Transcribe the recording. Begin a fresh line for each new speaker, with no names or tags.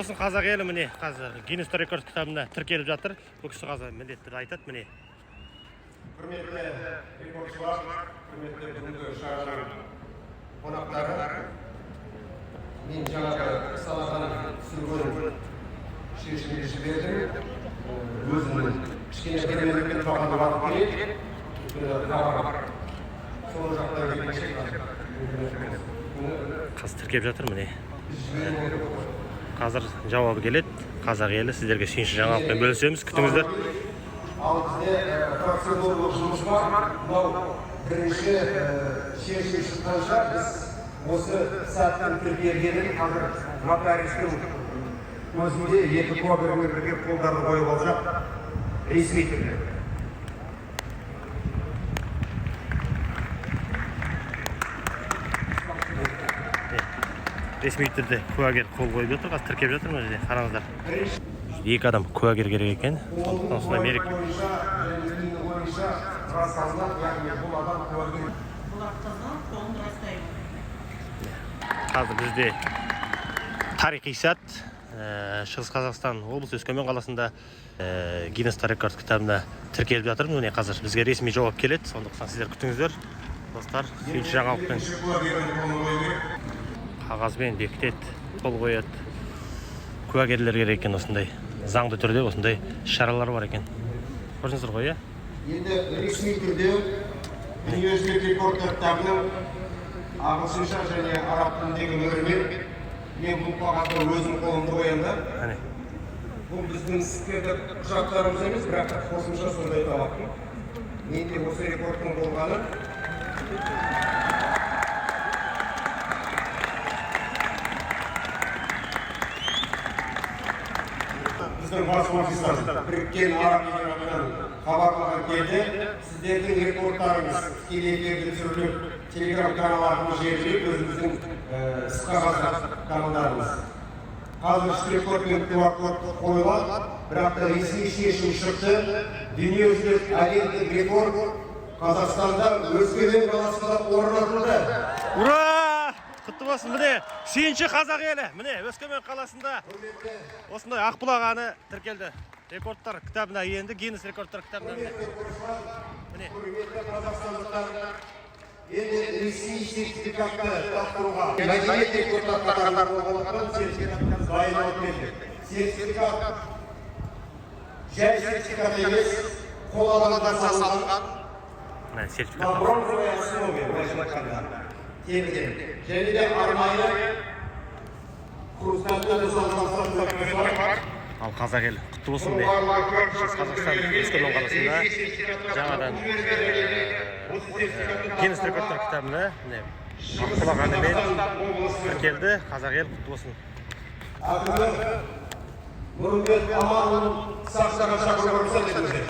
болсын қазақ елі. Міне қазір Гиннес рекорд кітабына тіркеліп жатыр. Бұл кісі қазір міндетті айтады. Міне
Құрметті рекордшылар, құрметті бүгінгі шараның қонақтары, мен жаңағы саладан түсірген шешімді жібердім. Өзімнің кішкене кемелермен бағаны бағып келеді. Сол жақта келмешек
қазір тіркеп жатыр. Міне қазір жауабы келеді. Қазақ елі, сіздерге сүйінші жаңалықпен бөлісеміз. Күтіңіздер.
Ал бізде процедуралық жұмыс бар. Мынау бірінші шешім шыққанша біз осы сәттің тіркелгенін қазір нотариустың өзінде екі куәгермен бірге қолдарын қойып алсақ ресми түрде.
Ресми түрде куәгер қол қойып жатыр. Қазір тіркеп жатыр. Мына жерде қараңыздар. Екі адам куәгер керек екен. Осындай мереке. Қазір бізде тарихи сәт. Шығыс Қазақстан облысы Өскемен қаласында Гиннес рекорд кітабына тіркеліп жатыр. Міне қазір бізге ресми жауап келеді. Сондықтан сіздер күтіңіздер. Достар, сүйінші жаңалықпен қағазбен бекітеді, қол қояды. Куәгерлер керек екен осындай. Заңды түрде осындай шаралар бар екен. Көрдіңіздер ғой, иә?
Енді ресми түрде дүниежүзілік рекордтар кітабының ағылшынша және араб тіліндегі мөрімен мен бұл қағазды өзім қолымды қоямын. Бұл біздің іскерлік құжаттарымыз емес, бірақ қосымша сондай талаптың. Менде осы рекордтың болғаны біздің бас офистан біріккен араб эмиратынан хабарлаған келді. Сіздердің рекордтарыңыз тікелей эфирде түсіріліп, телеграм каналдарымыз жіберіліп, өзіміздің қағаз каналдарымыз. Қазір үш рекордпен QR-код қойылады, бірақ та ресми шешім шықты. Дүниежүзілік әлемдік рекорд Қазақстанда Өскемен қаласында орнатылды.
Ура! Құтты болсын. Міне сүйінші қазақ елі. Міне Өскемен қаласында осындай Ақбұлақ әні тіркелді. Рекордтар кітабына енді, Гиннес рекордтар кітабына. Міне.
Құрметті қазақстандықтар, енді ресми сертификатты тапсыруға мәдениет рекордтар қатарында болғандықтан сертификатқа дайындалып келді. Сертификат жай сертификат емес, қолаланған салынған бронзовая основе темірден және де арнайы хрустальдан жасалған сертификаттар бар.
Ал қазақ елі құтты болсын. Шығыс Қазақстан Өскемен қаласында жаңадан Гиннес рекордтар кітабына Ақбұлақ әнімен тіркелді. Қазақ елі құтты болсын.
Әкімі Нұрымбет Аманұлын сақтаған шақыруға рұқсат етіңіздер.